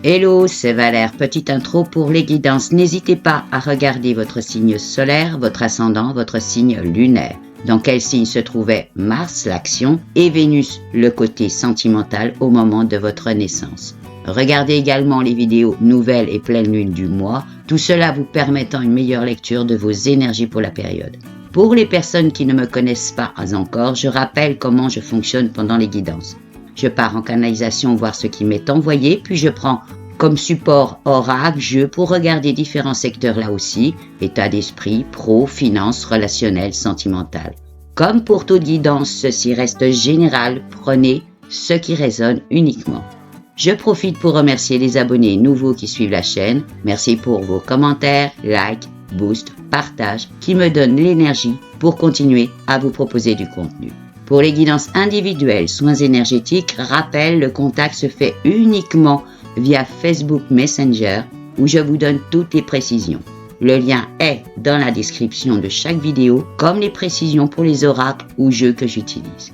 Hello, c'est Valère. Petite intro pour les guidances. N'hésitez pas à regarder votre signe solaire, votre ascendant, votre signe lunaire. Dans quel signe se trouvait Mars, l'action, et Vénus, le côté sentimental au moment de votre naissance. Regardez également les vidéos nouvelles et pleine lune du mois, tout cela vous permettant une meilleure lecture de vos énergies pour la période. Pour les personnes qui ne me connaissent pas encore, je rappelle comment je fonctionne pendant les guidances. Je pars en canalisation voir ce qui m'est envoyé, puis je prends comme support oracle, jeu pour regarder différents secteurs là aussi, état d'esprit, pro, finance, relationnel, sentimental. Comme pour toute guidance, ceci reste général, prenez ce qui résonne uniquement. Je profite pour remercier les abonnés nouveaux qui suivent la chaîne. Merci pour vos commentaires, likes, boosts, partages qui me donnent l'énergie pour continuer à vous proposer du contenu. Pour les guidances individuelles, soins énergétiques, rappel, le contact se fait uniquement via Facebook Messenger où je vous donne toutes les précisions. Le lien est dans la description de chaque vidéo, comme les précisions pour les oracles ou jeux que j'utilise.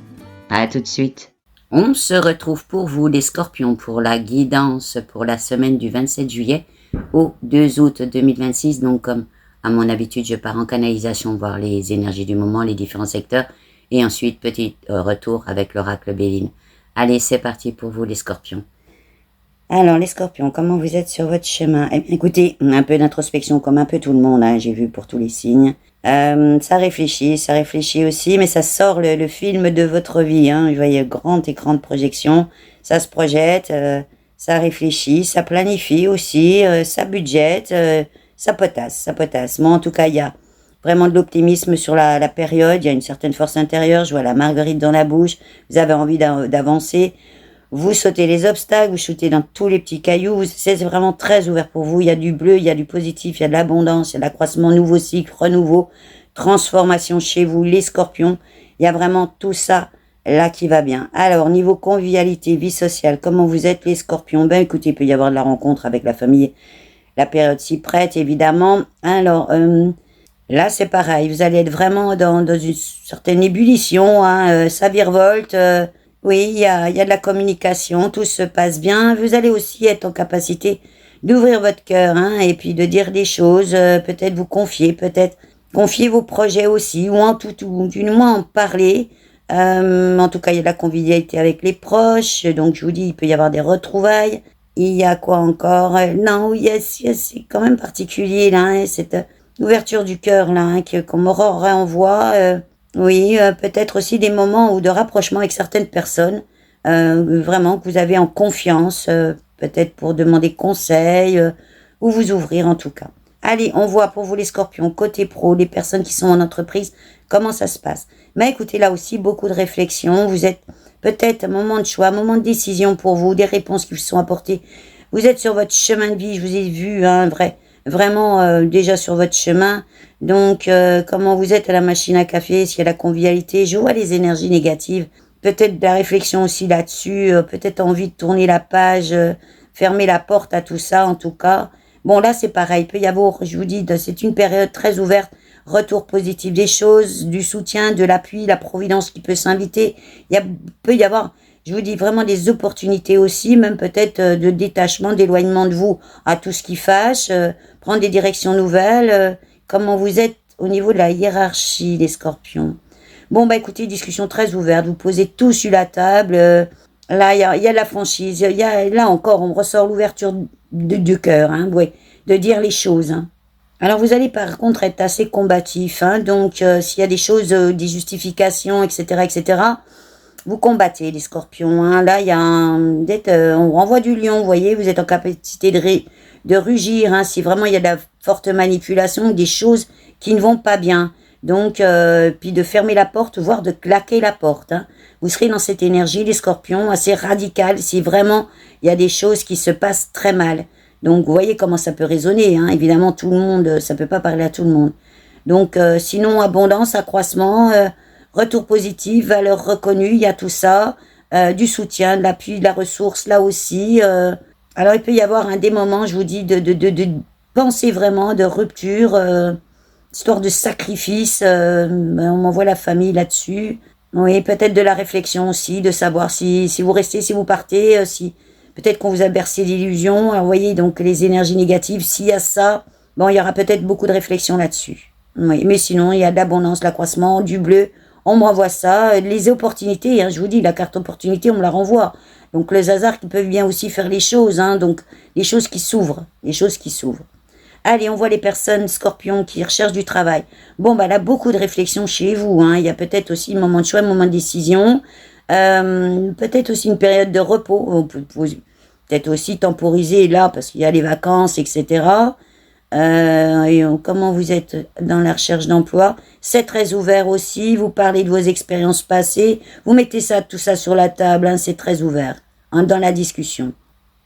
À tout de suite. On se retrouve pour vous les scorpions pour la guidance pour la semaine du 27 juillet au 2 août 2026. Donc comme à mon habitude, je pars en canalisation voir les énergies du moment, les différents secteurs. Et ensuite, petit retour avec l'oracle Béline. Allez, c'est parti pour vous les scorpions. Alors, les scorpions, comment vous êtes sur votre chemin? Écoutez, un peu d'introspection comme un peu tout le monde, hein, j'ai vu pour tous les signes. Ça réfléchit aussi, mais ça sort le film de votre vie. Hein, vous voyez, grande écran de projection, ça se projette, ça réfléchit, ça planifie aussi, ça budgète, ça potasse. Mais en tout cas, il y a vraiment de l'optimisme sur la période, il y a une certaine force intérieure, je vois la marguerite dans la bouche, vous avez envie d'avancer, vous sautez les obstacles, vous shootez dans tous les petits cailloux, c'est vraiment très ouvert pour vous, il y a du bleu, il y a du positif, il y a de l'abondance, il y a de l'accroissement, nouveau cycle, renouveau, transformation chez vous, les scorpions, il y a vraiment tout ça là qui va bien. Alors, niveau convivialité, vie sociale, comment vous êtes les scorpions? Ben écoutez, il peut y avoir de la rencontre avec la famille, la période s'y prête évidemment. Alors, là, c'est pareil, vous allez être vraiment dans une certaine ébullition, hein, ça virevolte, oui, il y a de la communication, tout se passe bien. Vous allez aussi être en capacité d'ouvrir votre cœur, hein, et puis de dire des choses, peut-être vous confier, peut-être confier vos projets aussi, ou du moins en parler. En tout cas, il y a de la convivialité avec les proches, donc je vous dis, il peut y avoir des retrouvailles. Il y a quoi encore? Non, c'est quand même particulier, là, hein, cette ouverture du cœur, là, hein, qu'on me renvoie. Oui, peut-être aussi des moments où de rapprochement avec certaines personnes, vraiment que vous avez en confiance, peut-être pour demander conseil, ou vous ouvrir en tout cas. Allez, on voit pour vous les scorpions, côté pro, les personnes qui sont en entreprise, comment ça se passe. Mais écoutez, là aussi, beaucoup de réflexion, vous êtes peut-être un moment de choix, un moment de décision pour vous, des réponses qui vous sont apportées. Vous êtes sur votre chemin de vie, je vous ai vu, hein, vraiment déjà sur votre chemin. Donc, comment vous êtes à la machine à café, s'il y a la convivialité, je vois les énergies négatives, peut-être de la réflexion aussi là-dessus, peut-être envie de tourner la page, fermer la porte à tout ça en tout cas. Bon, là c'est pareil, il peut y avoir, je vous dis, c'est une période très ouverte, retour positif des choses, du soutien, de l'appui, la providence qui peut s'inviter. Peut y avoir, je vous dis, vraiment des opportunités aussi, même peut-être de détachement, d'éloignement de vous à tout ce qui fâche, prendre des directions nouvelles. Comment vous êtes au niveau de la hiérarchie, les scorpions? Bon, bah écoutez, discussion très ouverte, vous posez tout sur la table. Là, il y a de la franchise. Là encore, on ressort l'ouverture du cœur, hein, ouais, de dire les choses. Hein. Alors, vous allez par contre être assez combatif. Hein, donc, s'il y a des choses, des justifications, etc., vous combattez, les scorpions. Hein. Là, il y a on renvoie du lion, vous voyez, vous êtes en capacité de rugir, hein, si vraiment il y a de la forte manipulation, des choses qui ne vont pas bien. Donc, puis de fermer la porte, voire de claquer la porte. Hein. Vous serez dans cette énergie, les scorpions, assez radicale, si vraiment il y a des choses qui se passent très mal. Donc, vous voyez comment ça peut résonner. Hein. Évidemment, tout le monde, ça peut pas parler à tout le monde. Donc, sinon, abondance, accroissement, retour positif, valeur reconnue, il y a tout ça. Du soutien, de l'appui, de la ressource, là aussi. Alors, il peut y avoir des moments, je vous dis, de penser vraiment, de rupture, histoire de sacrifice. On m'envoie la famille là-dessus. Oui, peut-être de la réflexion aussi, de savoir si vous restez, si vous partez, si peut-être qu'on vous a bercé d'illusions. Alors, vous voyez, donc les énergies négatives, s'il y a ça, bon, il y aura peut-être beaucoup de réflexion là-dessus. Oui, mais sinon, il y a de l'abondance, l'accroissement, du bleu. On me renvoie ça. Les opportunités, hein, je vous dis, la carte opportunité, on me la renvoie. Donc, les hasards qui peuvent bien aussi faire les choses. Hein, donc, les choses qui s'ouvrent. Les choses qui s'ouvrent. Allez, on voit les personnes scorpions qui recherchent du travail. Bon, bah là, beaucoup de réflexion chez vous. Hein. Il y a peut-être aussi un moment de choix, un moment de décision. Peut-être aussi une période de repos. On peut peut-être aussi temporiser là, parce qu'il y a les vacances, etc. Comment vous êtes dans la recherche d'emploi. C'est très ouvert aussi. Vous parlez de vos expériences passées. Vous mettez ça, tout ça sur la table. Hein, c'est très ouvert hein, dans la discussion.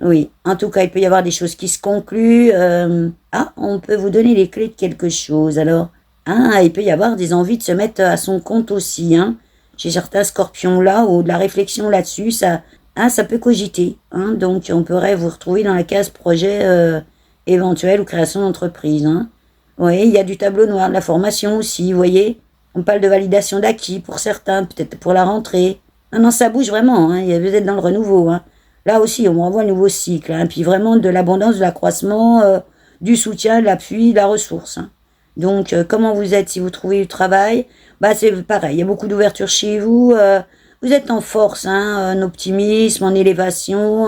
Oui, en tout cas, il peut y avoir des choses qui se concluent. On peut vous donner les clés de quelque chose. Alors, il peut y avoir des envies de se mettre à son compte aussi. Hein. Chez certains scorpions là, ou de la réflexion là-dessus, ça peut cogiter. Hein. Donc, on pourrait vous retrouver dans la case projet éventuel ou création d'entreprise. Hein. Oui, il y a du tableau noir, de la formation aussi, vous voyez. On parle de validation d'acquis pour certains, peut-être pour la rentrée. Non, ça bouge vraiment. Hein. Vous êtes dans le renouveau. Hein. Là aussi, on renvoie un nouveau cycle. Hein. Puis vraiment de l'abondance, de l'accroissement, du soutien, de l'appui, de la ressource. Hein. Donc, comment vous êtes si vous trouvez du travail? Bah, c'est pareil. Il y a beaucoup d'ouverture chez vous. Vous êtes en force, hein, en optimisme, en élévation.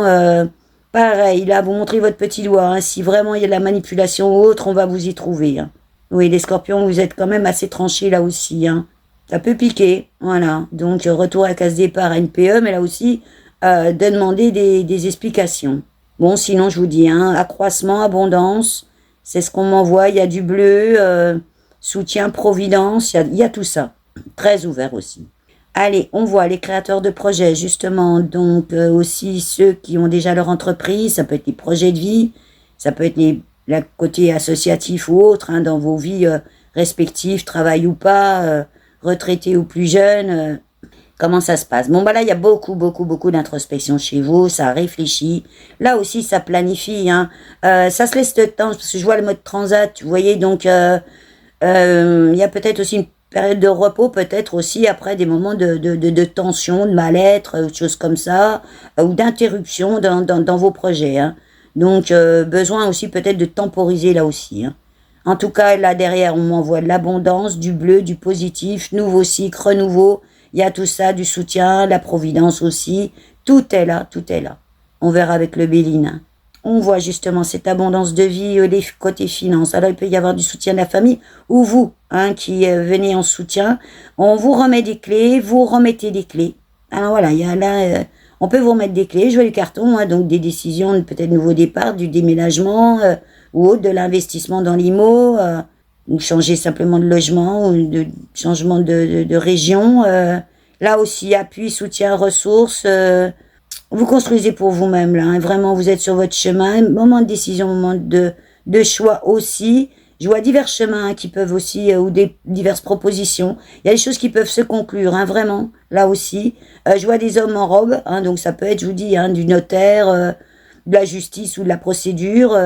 Pareil, là, vous montrez votre petit doigt. Hein. Si vraiment il y a de la manipulation ou autre, on va vous y trouver. Hein. Oui, les scorpions, vous êtes quand même assez tranchés là aussi. Hein. Ça peut piquer. Voilà. Donc, retour à case départ à NPE, mais là aussi, de demander des explications. Bon, sinon, je vous dis, hein, accroissement, abondance, c'est ce qu'on m'envoie. Il y a du bleu, soutien, providence, il y a tout ça. Très ouvert aussi. Allez, on voit les créateurs de projets, justement, donc aussi ceux qui ont déjà leur entreprise, ça peut être les projets de vie, ça peut être le côté associatif ou autre, hein, dans vos vies respectives, travail ou pas, retraités ou plus jeunes. Comment ça se passe? Bon, bah là, il y a beaucoup d'introspection chez vous, ça réfléchit. Là aussi, ça planifie, hein. Ça se laisse le temps, parce que je vois le mode transat, vous voyez, donc il y a peut-être aussi une période de repos, peut-être aussi après des moments de tension, de mal-être, choses comme ça, ou d'interruption dans vos projets, hein. Donc, besoin aussi peut-être de temporiser là aussi, hein. En tout cas, là derrière, on m'envoie de l'abondance, du bleu, du positif, nouveau cycle, renouveau. Il y a tout ça, du soutien, la providence aussi. Tout est là, tout est là. On verra avec le Béline. Hein. On voit justement cette abondance de vie, les côtés finances. Alors, il peut y avoir du soutien de la famille ou vous, hein, qui venez en soutien. On vous remet des clés, vous remettez des clés. Alors voilà, il y a là, on peut vous remettre des clés. Je vois le carton, hein, donc des décisions, peut-être nouveau départ, du déménagement ou autre, de l'investissement dans l'IMO. Ou changer simplement de logement ou de changement de région. Là aussi, appui, soutien, ressources. Vous construisez pour vous-même, là. Hein, vraiment, vous êtes sur votre chemin. Moment de décision, moment de choix aussi. Je vois divers chemins hein, qui peuvent aussi, ou diverses propositions. Il y a des choses qui peuvent se conclure, hein, vraiment, là aussi. Je vois des hommes en robe, hein, donc ça peut être, je vous dis, hein, du notaire, de la justice ou de la procédure.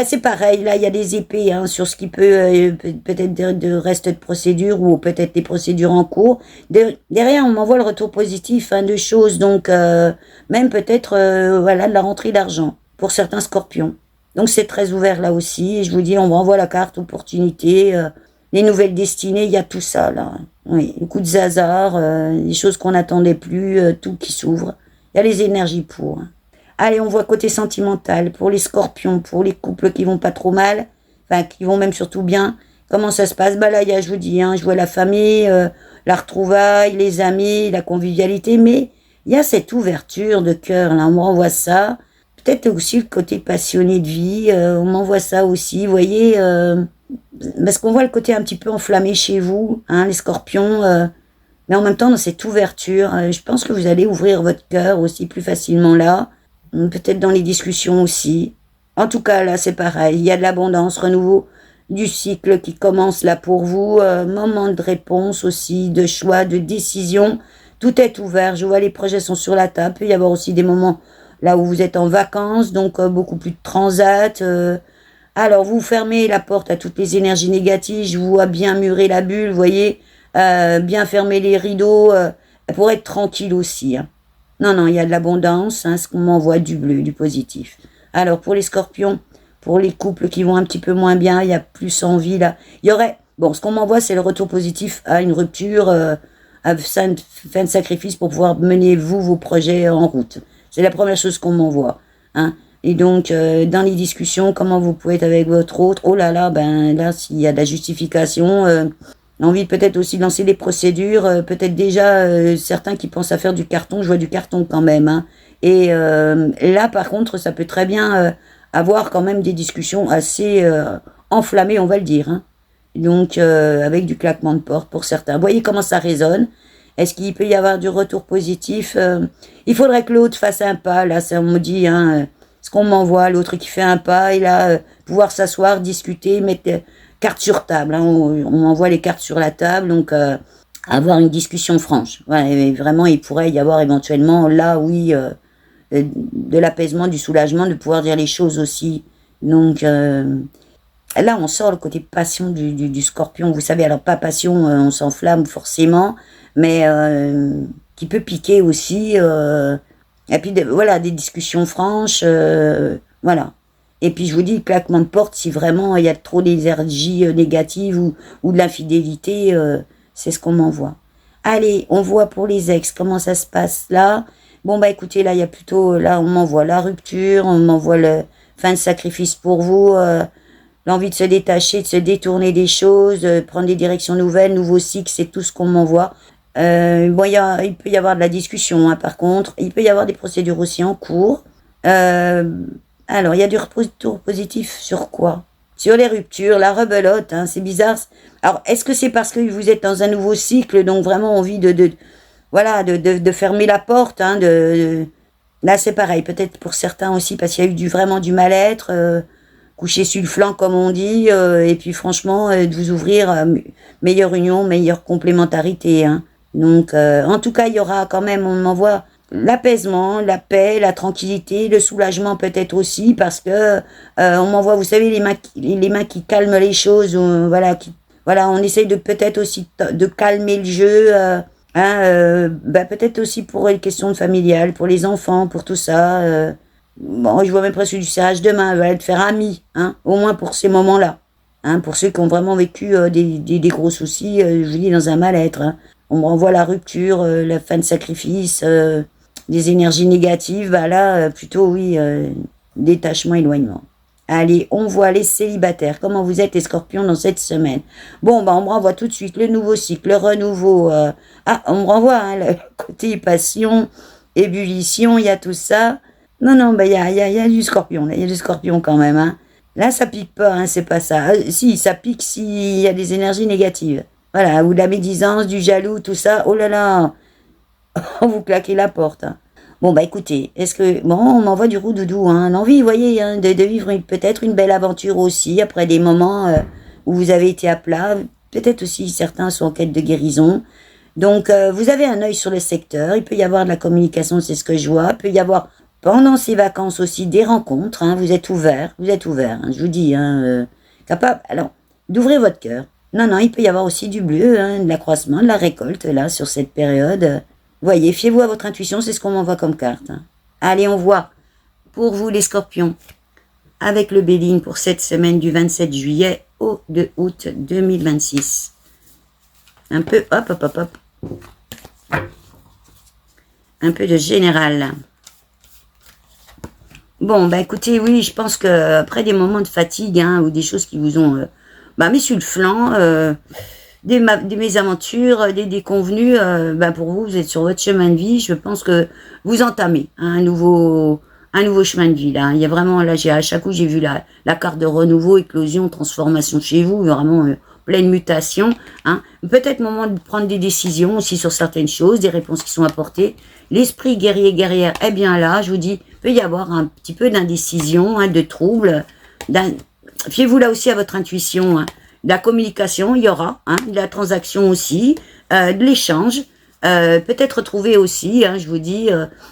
C'est pareil, là il y a des épées hein, sur ce qui peut peut-être de reste de procédure ou peut-être des procédures en cours. Derrière on m'envoie le retour positif hein, de choses, donc même peut-être de la rentrée d'argent pour certains scorpions. Donc c'est très ouvert là aussi, et je vous dis on m'envoie la carte opportunité, les nouvelles destinées, il y a tout ça là. Oui, le coup de hasard, les choses qu'on n'attendait plus, tout qui s'ouvre. Il y a les énergies pour. Hein. Allez, on voit côté sentimental, pour les scorpions, pour les couples qui vont pas trop mal, enfin qui vont même surtout bien. Comment ça se passe? Là, je vous dis, hein, je vois la famille, la retrouvaille, les amis, la convivialité, mais il y a cette ouverture de cœur, là, on me renvoie ça. Peut-être aussi le côté passionné de vie, on m'envoie ça aussi, vous voyez, parce qu'on voit le côté un petit peu enflammé chez vous, hein, les scorpions, mais en même temps, dans cette ouverture, je pense que vous allez ouvrir votre cœur aussi plus facilement là. Peut-être dans les discussions aussi. En tout cas, là, c'est pareil. Il y a de l'abondance, renouveau du cycle qui commence là pour vous. Moment de réponse aussi, de choix, de décision. Tout est ouvert. Je vois les projets sont sur la table. Il peut y avoir aussi des moments là où vous êtes en vacances, donc beaucoup plus de transat. Alors, vous fermez la porte à toutes les énergies négatives. Je vous vois bien murer la bulle, vous voyez. Bien fermer les rideaux pour être tranquille aussi. Hein. Non, non, il y a de l'abondance, hein, ce qu'on m'envoie du bleu, du positif. Alors, pour les scorpions, pour les couples qui vont un petit peu moins bien, il y a plus envie, là. Il y aurait, bon, ce qu'on m'envoie, c'est le retour positif à une rupture, à fin de sacrifice pour pouvoir mener, vous, vos projets en route. C'est la première chose qu'on m'envoie, hein. Et donc, dans les discussions, comment vous pouvez être avec votre autre, oh là là, ben là, s'il y a de la justification, envie peut-être aussi de lancer des procédures, peut-être déjà certains qui pensent à faire du carton, je vois du carton quand même, hein. Et là, par contre, ça peut très bien avoir quand même des discussions assez enflammées, on va le dire, hein. Donc, avec du claquement de porte pour certains. Vous voyez comment ça résonne? Est-ce qu'il peut y avoir du retour positif? Il faudrait que l'autre fasse un pas, là, ça on me dit, hein, ce qu'on m'envoie, l'autre qui fait un pas, et là, pouvoir s'asseoir, discuter, mettre cartes sur table, hein, on m'envoie les cartes sur la table, donc avoir une discussion franche. Ouais, et vraiment, il pourrait y avoir éventuellement, là, oui, de l'apaisement, du soulagement, de pouvoir dire les choses aussi. Donc, là, on sort le côté passion du scorpion. Vous savez, alors pas passion, on s'enflamme forcément, mais qui peut piquer aussi. Et puis, voilà, des discussions franches, voilà. Et puis, je vous dis, claquement de porte, si vraiment il y a trop d'énergie négative ou de l'infidélité, c'est ce qu'on m'envoie. Allez, on voit pour les ex, comment ça se passe là. Bon, bah écoutez, là, il y a plutôt, là, on m'envoie la rupture, on m'envoie le fin de sacrifice pour vous, l'envie de se détacher, de se détourner des choses, prendre des directions nouvelles, nouveaux cycles, c'est tout ce qu'on m'envoie. Bon, il peut y avoir de la discussion, hein, par contre. Il peut y avoir des procédures aussi en cours. Alors, il y a du retour positif sur quoi? Sur les ruptures, la rebelote, hein, c'est bizarre. Alors, est-ce que c'est parce que vous êtes dans un nouveau cycle, donc vraiment envie voilà, de fermer la porte, hein, Là, c'est pareil, peut-être pour certains aussi, parce qu'il y a eu vraiment du mal-être, coucher sur le flanc, comme on dit, et puis franchement, de vous ouvrir, meilleure union, meilleure complémentarité, hein. Donc, en tout cas, il y aura quand même, on m'envoie l'apaisement, la paix, la tranquillité, le soulagement peut-être aussi, parce que on m'envoie, vous savez, les mains qui calment les choses, voilà, voilà, on essaye de peut-être aussi de calmer le jeu, peut-être aussi pour les questions familiales, pour les enfants, pour tout ça. Bon, je vois même presque du serrage de main, de faire ami, hein, au moins pour ces moments-là. Hein, pour ceux qui ont vraiment vécu des gros soucis, je vous dis, dans un mal-être. Hein. On me renvoie la rupture, la fin de sacrifice, des énergies négatives, bah là, plutôt oui, détachement, éloignement. Allez, on voit les célibataires. Comment vous êtes les scorpions dans cette semaine? Bon, bah on me renvoie tout de suite le nouveau cycle, le renouveau. On me renvoie hein, le côté passion, ébullition, il y a tout ça. Non, bah il y a du scorpion, il y a du scorpion quand même. Hein. Là, ça pique pas, hein, c'est pas ça. Si, ça pique s'il y a des énergies négatives. Voilà, ou de la médisance, du jaloux, tout ça. Oh là là, vous claquez la porte. Hein. Bon, bah écoutez, bon, on m'envoie du roux-doudou, hein, l'envie, vous voyez, hein, de vivre peut-être une belle aventure aussi, après des moments où vous avez été à plat, peut-être aussi certains sont en quête de guérison. Donc, vous avez un œil sur le secteur, il peut y avoir de la communication, c'est ce que je vois, il peut y avoir, pendant ces vacances aussi, des rencontres, hein, vous êtes ouvert, hein, je vous dis, hein, capable, alors, d'ouvrir votre cœur. Non, il peut y avoir aussi du bleu, hein, de l'accroissement, de la récolte, là, sur cette période. Voyez, fiez-vous à votre intuition, c'est ce qu'on m'envoie comme carte. Hein. Allez, on voit. Pour vous, les scorpions, avec le Béline pour cette semaine du 27 juillet au 2 août 2026. Un peu, hop. Un peu de général, là. Bon, bah écoutez, oui, je pense que après des moments de fatigue, hein, ou des choses qui vous ont mis sur le flanc, des mésaventures, des déconvenues, pour vous êtes sur votre chemin de vie, je pense que vous entamez un nouveau chemin de vie. Là. Il y a vraiment, là, à chaque coup, j'ai vu la carte de renouveau, éclosion, transformation chez vous, vraiment pleine mutation. Hein. Peut-être moment de prendre des décisions aussi sur certaines choses, des réponses qui sont apportées. L'esprit guerrière est bien là, je vous dis, peut y avoir un petit peu d'indécision, hein, de trouble. Fiez-vous là aussi à votre intuition, hein. De la communication, il y aura, hein, de la transaction aussi, de l'échange, peut-être trouver aussi, hein, je vous dis,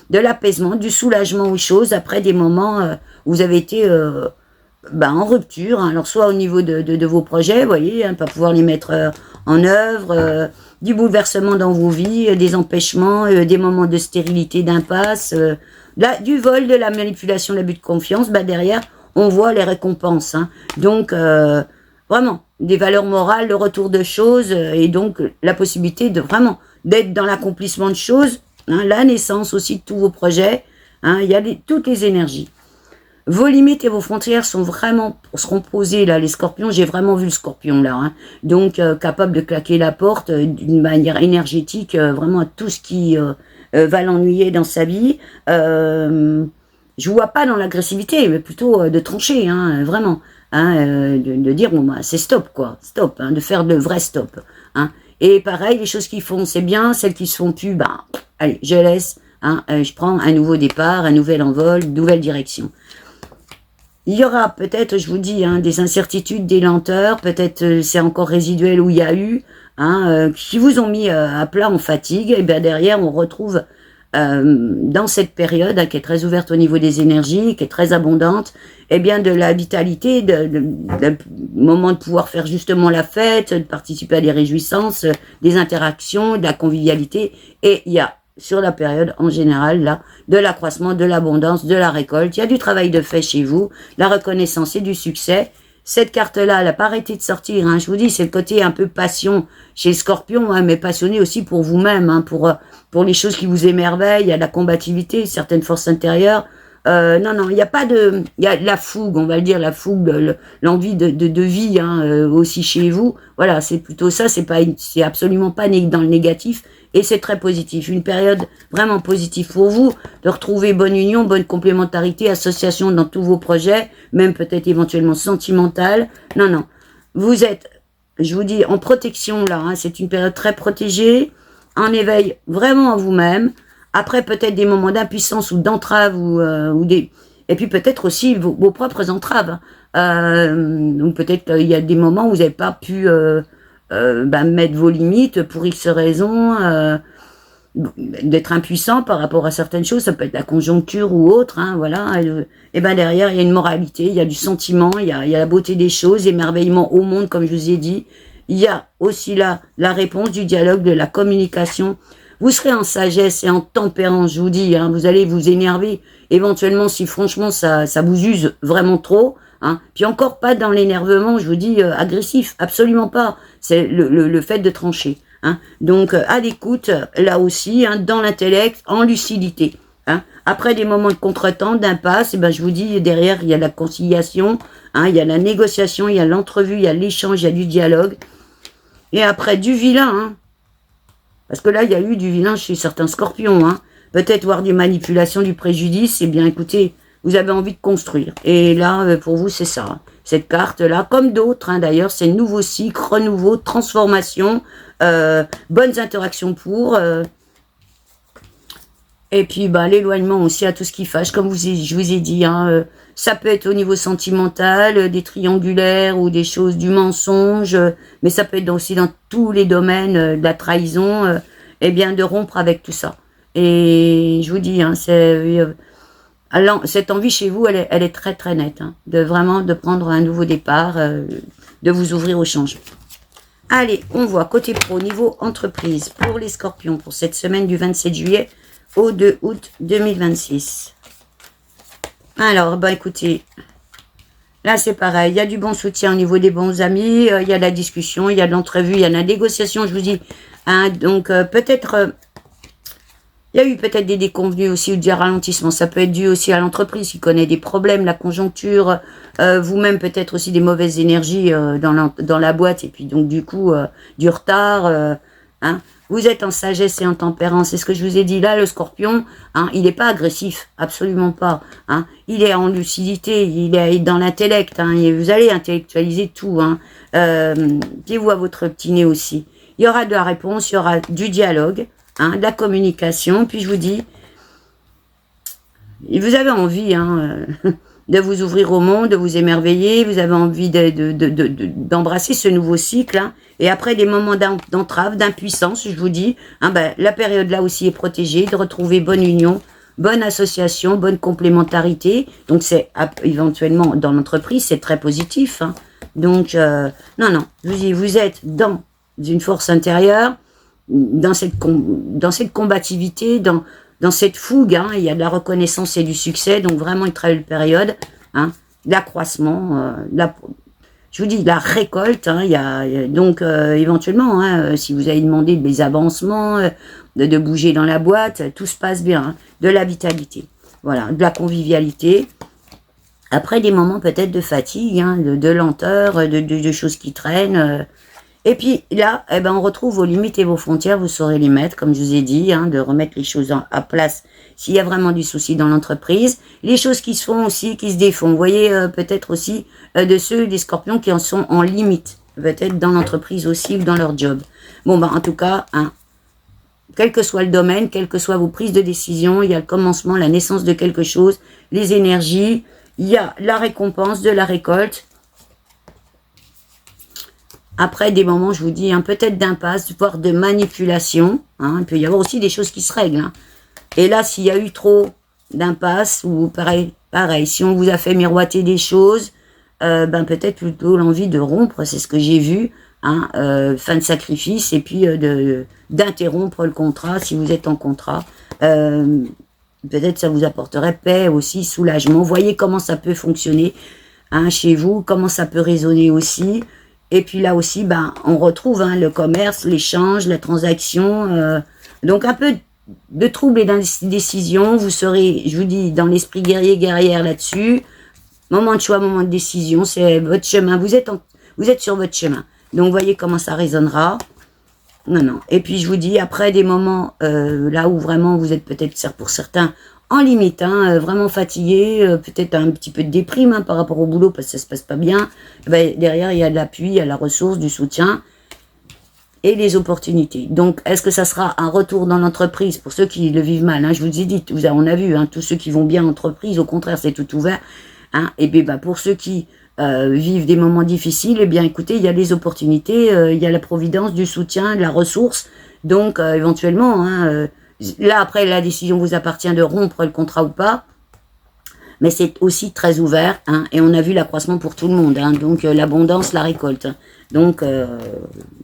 de l'apaisement, du soulagement aux choses après des moments où vous avez été en rupture, hein. Alors soit au niveau de vos projets, vous voyez, pas pouvoir les mettre en œuvre, du bouleversement dans vos vies, des empêchements, des moments de stérilité, d'impasse, du vol, de la manipulation, l'abus de confiance, derrière, on voit les récompenses. Hein. Donc, vraiment, des valeurs morales, le retour de choses, et donc la possibilité de vraiment d'être dans l'accomplissement de choses, hein, la naissance aussi de tous vos projets, hein, il y a toutes les énergies. Vos limites et vos frontières seront posées, là, les scorpions, j'ai vraiment vu le scorpion, là, hein. Donc, capable de claquer la porte d'une manière énergétique, vraiment à tout ce qui va l'ennuyer dans sa vie. Je vois pas dans l'agressivité, mais plutôt de trancher, hein, vraiment, hein, de dire, bon, c'est stop, quoi, stop, hein, de faire de vrais stop, hein. Et pareil, les choses qui font, c'est bien, celles qui se font plus, allez, je laisse, hein, je prends un nouveau départ, un nouvel envol, une nouvelle direction. Il y aura peut-être, je vous dis, hein, des incertitudes, des lenteurs, peut-être c'est encore résiduel où il y a eu, hein, qui vous ont mis à plat en fatigue, et bien derrière on retrouve dans cette période qui est très ouverte au niveau des énergies, qui est très abondante, et bien de la vitalité, de moment de pouvoir faire justement la fête, de participer à des réjouissances, des interactions, de la convivialité, et il y a sur la période en général, là, de l'accroissement, de l'abondance, de la récolte. Il y a du travail de fait chez vous, la reconnaissance et du succès. Cette carte-là, elle n'a pas arrêté de sortir. Hein. Je vous dis, c'est le côté un peu passion chez le Scorpion, hein, mais passionné aussi pour vous-même, hein, pour les choses qui vous émerveillent. Il y a de la combativité, certaines forces intérieures. Non, il n'y a pas de... Il y a la fougue, on va le dire, la fougue, l'envie de vie hein, aussi chez vous. Voilà, c'est plutôt ça, c'est absolument pas dans le négatif. Et c'est très positif, une période vraiment positive pour vous, de retrouver bonne union, bonne complémentarité, association dans tous vos projets, même peut-être éventuellement sentimentale. Non, vous êtes, je vous dis, en protection là, hein, c'est une période très protégée, en éveil vraiment à vous-même, après peut-être des moments d'impuissance ou d'entrave, et puis peut-être aussi vos propres entraves. Donc peut-être qu'il y a des moments où vous n'avez pas pu... mettre vos limites pour X raisons, d'être impuissant par rapport à certaines choses, ça peut être la conjoncture ou autre, hein, voilà. Et derrière, il y a une moralité, il y a du sentiment, il y a la beauté des choses, émerveillement au monde, comme je vous ai dit. Il y a aussi là la réponse du dialogue, de la communication. Vous serez en sagesse et en tempérance, je vous dis, hein, vous allez vous énerver, éventuellement si franchement ça vous use vraiment trop, hein. Puis encore pas dans l'énervement, je vous dis, agressif, absolument pas. C'est le fait de trancher. Hein. Donc, à l'écoute, là aussi, hein, dans l'intellect, en lucidité. Hein. Après des moments de contretemps, d'impasse, je vous dis, derrière, il y a la conciliation, hein, il y a la négociation, il y a l'entrevue, il y a l'échange, il y a du dialogue. Et après, du vilain, hein, parce que là, il y a eu du vilain chez certains scorpions. Hein. Peut-être voir des manipulations, du préjudice. Eh bien, écoutez, vous avez envie de construire. Et là, pour vous, c'est ça. Cette carte-là, comme d'autres, hein, d'ailleurs, c'est nouveau cycle, renouveau, transformation, bonnes interactions pour... et puis, l'éloignement aussi à tout ce qui fâche, comme je vous ai dit. Hein, ça peut être au niveau sentimental, des triangulaires ou des choses du mensonge, mais ça peut être aussi dans tous les domaines de la trahison, de rompre avec tout ça. Et je vous dis, hein, alors, cette envie chez vous, elle est très très nette, hein, de prendre un nouveau départ, de vous ouvrir au changement. Allez, on voit côté pro, niveau entreprise, pour les scorpions, pour cette semaine du 27 juillet au 2 août 2026. Alors, écoutez, là c'est pareil, il y a du bon soutien au niveau des bons amis, il y a la discussion, il y a de l'entrevue, il y a la négociation, je vous dis, hein, donc peut-être... il y a eu peut-être des déconvenus aussi ou des ralentissements. Ça peut être dû aussi à l'entreprise qui connaît des problèmes, la conjoncture, vous-même peut-être aussi des mauvaises énergies dans la boîte. Et puis donc du coup, du retard. Hein. Vous êtes en sagesse et en tempérance. C'est ce que je vous ai dit là, le scorpion. Hein, il n'est pas agressif, absolument pas. Hein. Il est en lucidité, il est dans l'intellect. Hein, et vous allez intellectualiser tout. Hein. Dites-vous à votre petit nez aussi. Il y aura de la réponse, il y aura du dialogue. Hein, de la communication, puis je vous dis, vous avez envie de vous ouvrir au monde, de vous émerveiller, vous avez envie d'embrasser ce nouveau cycle, hein, et après des moments d'entrave, d'impuissance, je vous dis, la période là aussi est protégée, de retrouver bonne union, bonne association, bonne complémentarité. Donc c'est éventuellement dans l'entreprise, c'est très positif. Hein. Donc non, je vous dis, vous êtes dans une force intérieure, dans cette combativité, dans cette fougue. Hein. Il y a de la reconnaissance et du succès. Donc vraiment une très belle période. Hein. L'accroissement, je vous dis, la récolte, hein, donc éventuellement, hein, si vous avez demandé des avancements, de bouger dans la boîte, tout se passe bien, hein, de la vitalité, voilà, de la convivialité. Après des moments peut-être de fatigue, hein, de lenteur, de choses qui traînent. Et puis là, eh ben, on retrouve vos limites et vos frontières, vous saurez les mettre, comme je vous ai dit, hein, de remettre les choses à place s'il y a vraiment du souci dans l'entreprise. Les choses qui se font aussi, qui se défont. Vous voyez, peut-être aussi de ceux des scorpions qui en sont en limite, peut-être dans l'entreprise aussi ou dans leur job. Bon, en tout cas, hein, quel que soit le domaine, quelles que soient vos prises de décision, il y a le commencement, la naissance de quelque chose, les énergies, il y a la récompense de la récolte. Après des moments, je vous dis, hein, peut-être d'impasse, voire de manipulation. Hein, il peut y avoir aussi des choses qui se règlent. Hein. Et là, s'il y a eu trop d'impasse, ou pareil, si on vous a fait miroiter des choses, peut-être plutôt l'envie de rompre, c'est ce que j'ai vu. Hein, fin de sacrifice, et puis d'interrompre le contrat si vous êtes en contrat. Peut-être ça vous apporterait paix aussi, soulagement. Voyez comment ça peut fonctionner hein, chez vous, comment ça peut résonner aussi. Et puis là aussi, on retrouve hein, le commerce, l'échange, la transaction. Donc un peu de troubles et d'indécision. Vous serez, je vous dis, dans l'esprit guerrière là-dessus. Moment de choix, moment de décision, c'est votre chemin. Vous êtes sur votre chemin. Donc voyez comment ça résonnera. Non. Et puis je vous dis, après des moments là où vraiment vous êtes peut-être pour certains en limite, hein, vraiment fatigué, peut-être un petit peu de déprime hein, par rapport au boulot parce que ça se passe pas bien. Derrière, il y a de l'appui, il y a la ressource, du soutien et les opportunités. Donc, est-ce que ça sera un retour dans l'entreprise pour ceux qui le vivent mal hein, je vous ai dit, on a vu, hein, tous ceux qui vont bien en entreprise, au contraire, c'est tout ouvert. Hein, et bien, pour ceux qui vivent des moments difficiles, eh bien, écoutez, il y a des opportunités, il y a la providence, du soutien, de la ressource. Donc, éventuellement, hein, là, après, la décision vous appartient de rompre le contrat ou pas. Mais c'est aussi très ouvert. Hein, et on a vu l'accroissement pour tout le monde. Hein, donc, l'abondance, la récolte. Donc,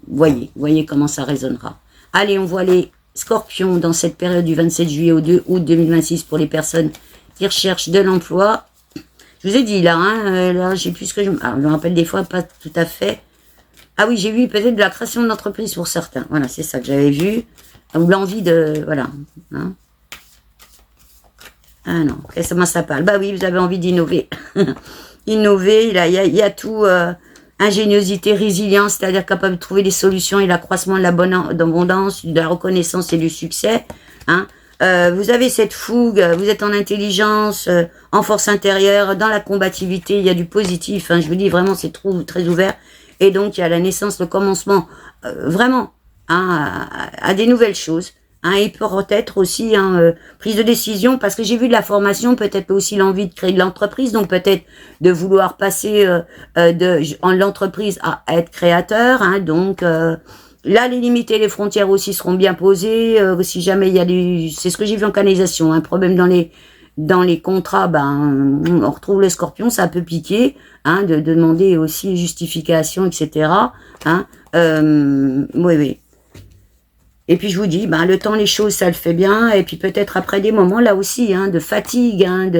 voyez comment ça résonnera. Allez, on voit les scorpions dans cette période du 27 juillet au 2 août 2026 pour les personnes qui recherchent de l'emploi. Je vous ai dit, là, hein, là j'ai plus ce que je me rappelle des fois, pas tout à fait. Ah oui, j'ai vu peut-être de la création d'entreprise pour certains. Voilà, c'est ça que j'avais vu. Ou l'envie de... Voilà. Hein. Ah non, comment ça parle? Bah oui, vous avez envie d'innover. Innover, il y a tout... ingéniosité, résilience, c'est-à-dire capable de trouver des solutions et l'accroissement de la bonne abondance, de la reconnaissance et du succès. Hein. Vous avez cette fougue, vous êtes en intelligence, en force intérieure, dans la combativité, il y a du positif. Hein, je vous dis vraiment, c'est très ouvert. Et donc, il y a la naissance, le commencement, vraiment, hein, à des nouvelles choses. Hein, et peut-être aussi prise de décision, parce que j'ai vu de la formation, peut-être aussi l'envie de créer de l'entreprise, donc peut-être de vouloir passer en l'entreprise à être créateur. Hein, donc là, les limites et les frontières aussi seront bien posées. Si jamais il y a c'est ce que j'ai vu en canalisation, un problème dans les contrats, on retrouve le scorpion, ça peut piquer, hein, de demander aussi justification, etc. Hein, oui. Et puis je vous dis, le temps, les choses, ça le fait bien. Et puis peut-être après des moments là aussi, hein, de fatigue, hein,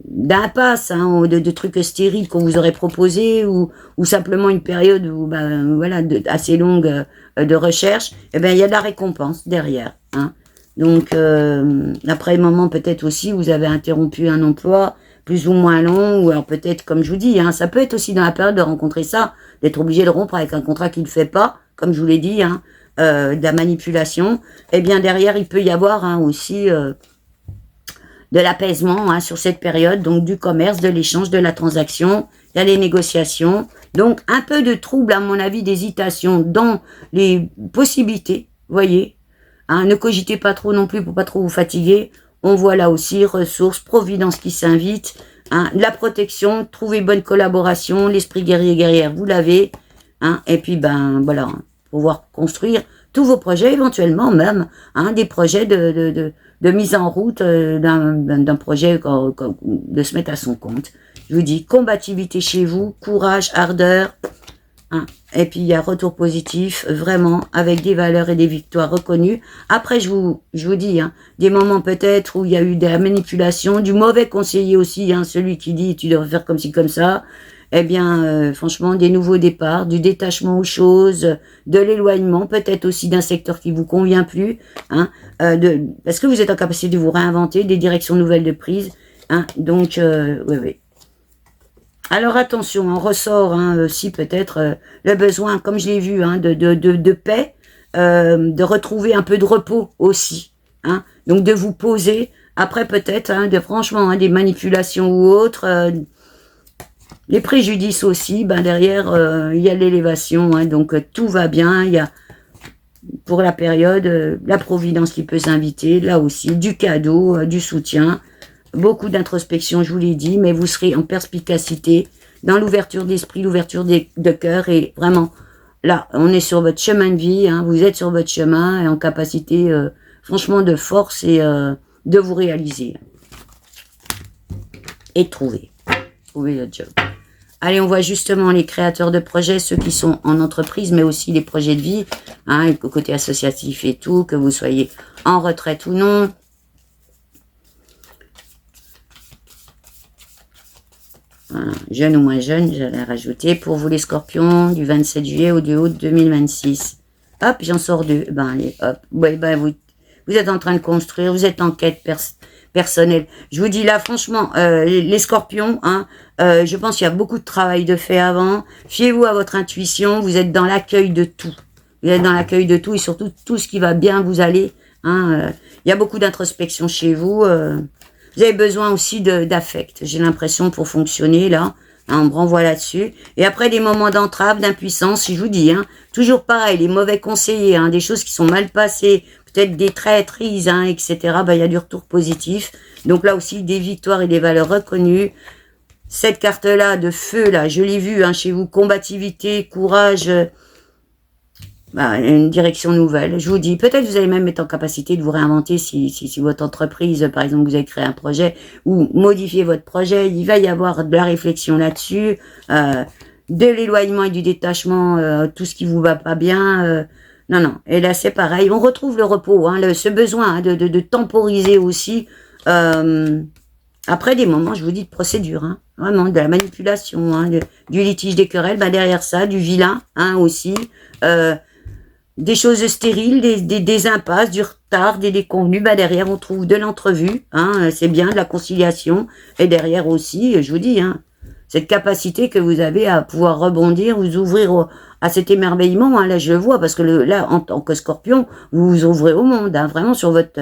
d'impasse, hein, de trucs stériles qu'on vous aurait proposés, ou simplement une période où, voilà, assez longue de recherche. Et il y a de la récompense derrière. Hein. Donc après un moment peut-être aussi, vous avez interrompu un emploi plus ou moins long, ou alors peut-être, comme je vous dis, hein, ça peut être aussi dans la période de rencontrer ça, d'être obligé de rompre avec un contrat qui ne fait pas, comme je vous l'ai dit, hein. De la manipulation, et bien derrière il peut y avoir hein, aussi de l'apaisement hein, sur cette période, donc du commerce, de l'échange, de la transaction, il y a les négociations, donc un peu de trouble à mon avis, d'hésitation dans les possibilités, voyez, hein, ne cogitez pas trop non plus pour pas trop vous fatiguer, on voit là aussi ressources, providence qui s'invite, hein, la protection, trouver bonne collaboration, l'esprit guerrière, vous l'avez, hein, et puis pouvoir construire tous vos projets, éventuellement même, hein, des projets de de mise en route d'un projet, de se mettre à son compte. Je vous dis, combativité chez vous, courage, ardeur, hein. Et puis il y a retour positif, vraiment, avec des valeurs et des victoires reconnues. Après, je vous dis, hein, des moments peut-être où il y a eu de la manipulation, du mauvais conseiller aussi, hein, celui qui dit tu devrais faire comme ci, comme ça. Eh bien, franchement, des nouveaux départs, du détachement aux choses, de l'éloignement, peut-être aussi d'un secteur qui vous convient plus, hein, parce que vous êtes en capacité de vous réinventer, des directions nouvelles de prise, hein, donc, oui, oui. Alors attention, on ressort aussi peut-être le besoin, comme je l'ai vu, hein, de paix, de retrouver un peu de repos aussi, hein, donc de vous poser. Après peut-être, hein, franchement, hein, des manipulations ou autres, les préjudices aussi. Ben derrière, il y a l'élévation, hein, donc tout va bien. Il y a pour la période la providence qui peut s'inviter, là aussi, du cadeau, du soutien. Beaucoup d'introspection, je vous l'ai dit, mais vous serez en perspicacité, dans l'ouverture d'esprit, l'ouverture de cœur, et vraiment, là, on est sur votre chemin de vie, hein, vous êtes sur votre chemin, et en capacité, franchement, de force et de vous réaliser. Et de trouver le job. Allez, on voit justement les créateurs de projets, ceux qui sont en entreprise, mais aussi les projets de vie, hein, côté associatif et tout, que vous soyez en retraite ou non. Voilà. Jeune ou moins jeune, j'allais rajouter. Pour vous les scorpions, du 27 juillet au 2 août 2026. Hop, j'en sors deux. Ben allez, hop. Ouais, ben vous êtes en train de construire, vous êtes en quête personnelle. Je vous dis là, franchement, les scorpions, hein, je pense qu'il y a beaucoup de travail de fait avant. Fiez-vous à votre intuition, vous êtes dans l'accueil de tout. Vous êtes dans l'accueil de tout et surtout tout ce qui va bien vous aller. Hein, il y a beaucoup d'introspection chez vous. Vous avez besoin aussi d'affect, j'ai l'impression, pour fonctionner, là. Hein, on me renvoie là-dessus. Et après, des moments d'entrave, d'impuissance, je vous dis, hein, toujours pareil, les mauvais conseillers, hein, des choses qui sont mal passées, peut-être des traîtrises, hein, etc., ben, il y a du retour positif. Donc là aussi, des victoires et des valeurs reconnues. Cette carte-là, de feu, là, je l'ai vue, hein, chez vous, combativité, courage, une direction nouvelle. Je vous dis, peut-être vous allez même être en capacité de vous réinventer si votre entreprise, par exemple, vous avez créé un projet ou modifier votre projet. Il va y avoir de la réflexion là-dessus, de l'éloignement et du détachement, tout ce qui vous va pas bien. Non. Et là, c'est pareil. On retrouve le repos, hein, ce besoin, hein, de temporiser aussi. Après des moments, je vous dis, de procédure, hein, vraiment, de la manipulation, hein, du litige des querelles, derrière ça, du vilain, hein, aussi. Des choses stériles, des impasses, du retard, des déconvenus. Derrière, on trouve de l'entrevue, hein, c'est bien, de la conciliation. Et derrière aussi, je vous dis, hein, cette capacité que vous avez à pouvoir rebondir, vous ouvrir à cet émerveillement. Hein, là, je le vois, parce que là, en tant que scorpion, vous vous ouvrez au monde, hein, vraiment sur votre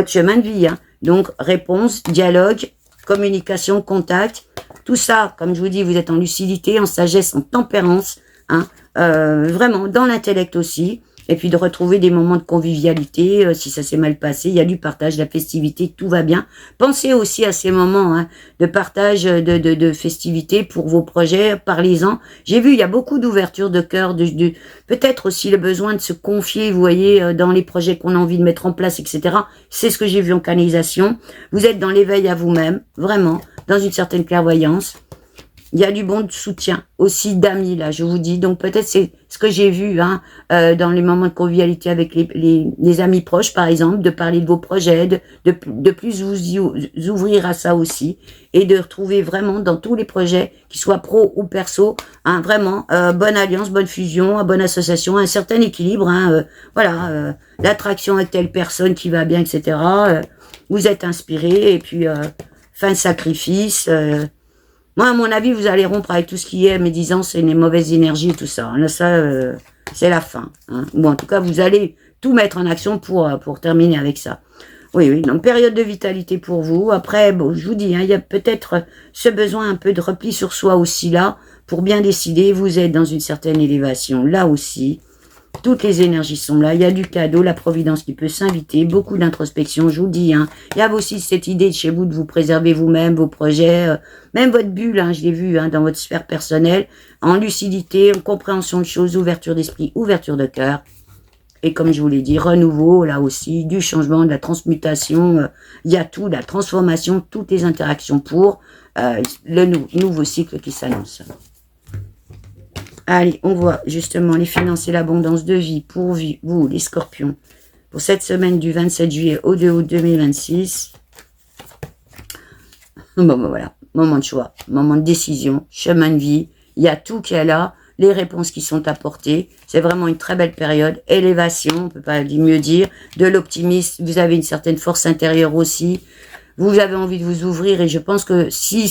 chemin de vie. Hein. Donc, réponse, dialogue, communication, contact, tout ça, comme je vous dis, vous êtes en lucidité, en sagesse, en tempérance, hein, vraiment dans l'intellect aussi, et puis de retrouver des moments de convivialité, si ça s'est mal passé, il y a du partage, de la festivité, tout va bien. Pensez aussi à ces moments, hein, de partage, de festivité pour vos projets, parlez-en. J'ai vu, il y a beaucoup d'ouverture de cœur, peut-être aussi le besoin de se confier, vous voyez, dans les projets qu'on a envie de mettre en place, etc. C'est ce que j'ai vu en canalisation. Vous êtes dans l'éveil à vous-même, vraiment, dans une certaine clairvoyance. Il y a du bon soutien aussi d'amis, là, je vous dis. Donc peut-être c'est ce que j'ai vu, hein, dans les moments de convivialité avec les amis proches, par exemple, de parler de vos projets, de plus vous ouvrir à ça aussi, et de retrouver vraiment dans tous les projets, qu'ils soient pro ou perso, hein, vraiment bonne alliance, bonne fusion, bonne association, un certain équilibre, hein, voilà, l'attraction avec telle personne qui va bien, etc. Vous êtes inspiré, et puis fin de sacrifice. Moi, à mon avis, vous allez rompre avec tout ce qui est médisance et les mauvaises énergies et tout ça. Là, ça, c'est la fin. Hein. Ou en tout cas, vous allez tout mettre en action pour terminer avec ça. Oui, donc période de vitalité pour vous. Après, bon, je vous dis, hein, il y a peut-être ce besoin un peu de repli sur soi aussi là, pour bien décider. Vous êtes dans une certaine élévation là aussi. Toutes les énergies sont là, il y a du cadeau, la providence qui peut s'inviter, beaucoup d'introspection, je vous dis. Hein. Il y a aussi cette idée de chez vous de vous préserver vous-même, vos projets, même votre bulle, hein, je l'ai vu, hein, dans votre sphère personnelle, en lucidité, en compréhension de choses, ouverture d'esprit, ouverture de cœur. Et comme je vous l'ai dit, renouveau, là aussi, du changement, de la transmutation, il y a tout, la transformation, toutes les interactions pour le nouveau cycle qui s'annonce. Allez, on voit justement les finances et l'abondance de vie pour vous, les scorpions, pour cette semaine du 27 juillet au 2 août 2026. Bon, ben voilà, moment de choix, moment de décision, chemin de vie, il y a tout qui est là, les réponses qui sont apportées, c'est vraiment une très belle période, élévation, on peut pas mieux dire, de l'optimisme, vous avez une certaine force intérieure aussi, vous avez envie de vous ouvrir et je pense que si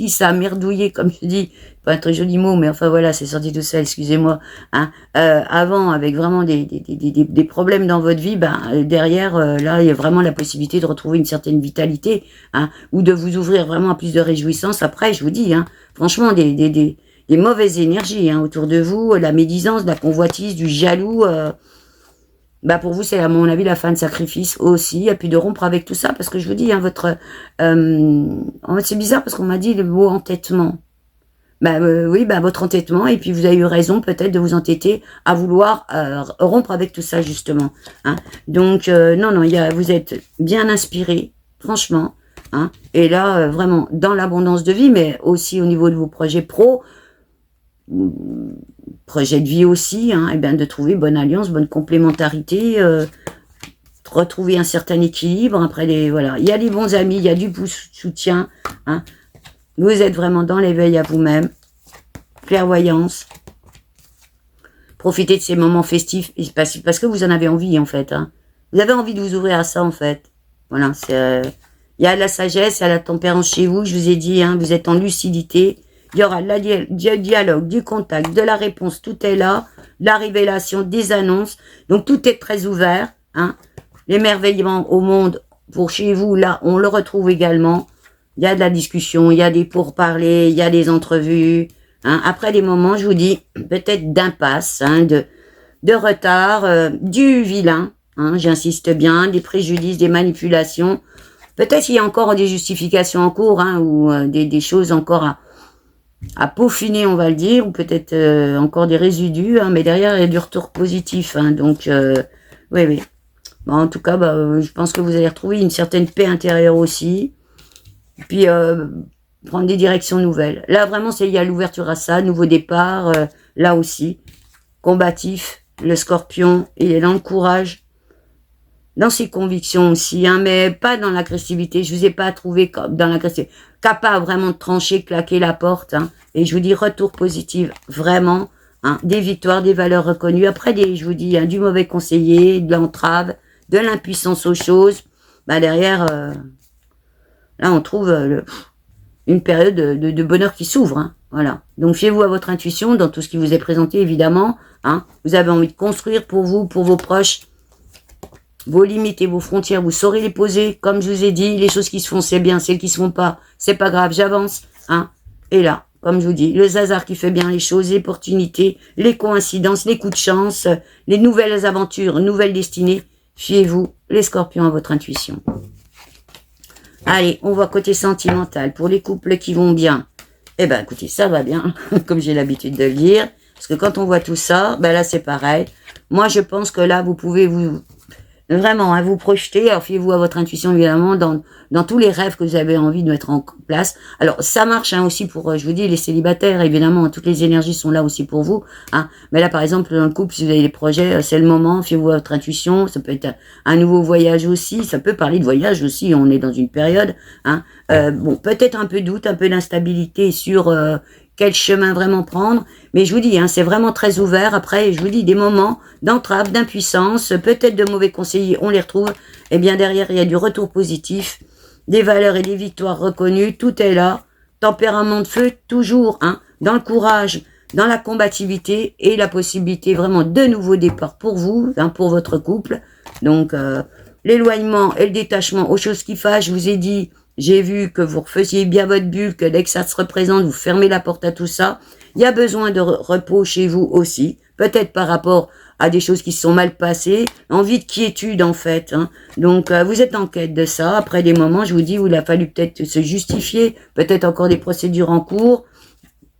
ça a merdouillé, comme je dis, pas un très joli mot, mais enfin voilà, c'est sorti tout ça, excusez-moi, hein, avant, avec vraiment des problèmes dans votre vie, ben, derrière, là, il y a vraiment la possibilité de retrouver une certaine vitalité, hein, ou de vous ouvrir vraiment à plus de réjouissance. Après, je vous dis, hein, franchement, des mauvaises énergies, hein, autour de vous, la médisance, la convoitise, du jaloux, bah pour vous, c'est à mon avis la fin de sacrifice aussi, et puis de rompre avec tout ça, parce que je vous dis, hein, en fait, c'est bizarre parce qu'on m'a dit le mot entêtement. Oui, votre entêtement, et puis vous avez eu raison peut-être de vous entêter à vouloir rompre avec tout ça justement. Hein. Donc non, vous êtes bien inspiré, franchement. Hein. Et là, vraiment dans l'abondance de vie, mais aussi au niveau de vos projets pro. Projet de vie aussi, hein, et bien de trouver bonne alliance, bonne complémentarité, retrouver un certain équilibre. Après, voilà, il y a des bons amis, il y a du soutien. Hein. Vous êtes vraiment dans l'éveil à vous-même, clairvoyance. Profitez de ces moments festifs parce que vous en avez envie en fait. Hein. Vous avez envie de vous ouvrir à ça en fait. Voilà, il y a de la sagesse, il y a la tempérance chez vous. Je vous ai dit, hein, vous êtes en lucidité. Il y aura du dialogue, du contact, de la réponse, tout est là, la révélation, des annonces. Donc tout est très ouvert. Hein. L'émerveillement au monde, pour chez vous, là, on le retrouve également. Il y a de la discussion, il y a des pourparlers, il y a des entrevues. Hein. Après des moments, je vous dis, peut-être d'impasse, hein, de retard, du vilain, hein, j'insiste bien, des préjudices, des manipulations. Peut-être qu'il y a encore des justifications en cours, hein, ou des choses encore à peaufiner, on va le dire, ou peut-être encore des résidus, hein, mais derrière, il y a du retour positif. Hein, donc, oui. Bon, en tout cas, je pense que vous allez retrouver une certaine paix intérieure aussi. Puis, prendre des directions nouvelles. Là, vraiment, il y a l'ouverture à ça, nouveau départ, là aussi. Combatif, le scorpion, il est dans le courage, dans ses convictions aussi, hein, mais pas dans l'agressivité. Je vous ai pas trouvé dans l'agressivité. Capable vraiment de trancher, claquer la porte. Hein, et je vous dis, retour positif, vraiment. Hein, des victoires, des valeurs reconnues. Après, je vous dis, hein, du mauvais conseiller, de l'entrave, de l'impuissance aux choses. Derrière, là, on trouve une période de bonheur qui s'ouvre. Hein, voilà. Donc, fiez-vous à votre intuition dans tout ce qui vous est présenté, évidemment. Hein, vous avez envie de construire pour vous, pour vos proches. Vos limites et vos frontières, vous saurez les poser. Comme je vous ai dit, les choses qui se font, c'est bien. Celles qui se font pas, c'est pas grave, j'avance. Hein. Et là, comme je vous dis, le hasard qui fait bien les choses, les opportunités, les coïncidences, les coups de chance, les nouvelles aventures, nouvelles destinées. Fiez-vous, les scorpions, à votre intuition. Allez, on voit côté sentimental. Pour les couples qui vont bien, eh ben, écoutez, ça va bien, comme j'ai l'habitude de le dire. Parce que quand on voit tout ça, là, c'est pareil. Moi, je pense que là, vous pouvez vraiment, hein, vous projetez, alors fiez-vous à votre intuition évidemment dans tous les rêves que vous avez envie de mettre en place. Alors ça marche hein, aussi pour, je vous dis, les célibataires évidemment, hein, toutes les énergies sont là aussi pour vous. Hein. Mais là par exemple dans le couple, si vous avez des projets, c'est le moment, fiez-vous à votre intuition. Ça peut être un nouveau voyage aussi, ça peut parler de voyage aussi. On est dans une période, hein, peut-être un peu de doute, un peu d'instabilité sur quel chemin vraiment prendre. Mais je vous dis, hein, c'est vraiment très ouvert. Après, je vous dis, des moments d'entrave, d'impuissance, peut-être de mauvais conseillers, on les retrouve. Et bien derrière, il y a du retour positif, des valeurs et des victoires reconnues. Tout est là. Tempérament de feu, toujours, hein, dans le courage, dans la combativité et la possibilité vraiment de nouveaux départs pour vous, hein, pour votre couple. Donc, l'éloignement et le détachement aux choses qui fâchent, je vous ai dit, j'ai vu que vous refaisiez bien votre bulle, que dès que ça se représente, vous fermez la porte à tout ça. Il y a besoin de repos chez vous aussi, peut-être par rapport à des choses qui se sont mal passées, envie de quiétude en fait. Hein. Donc vous êtes en quête de ça. Après des moments, je vous dis, il a fallu peut-être se justifier, peut-être encore des procédures en cours.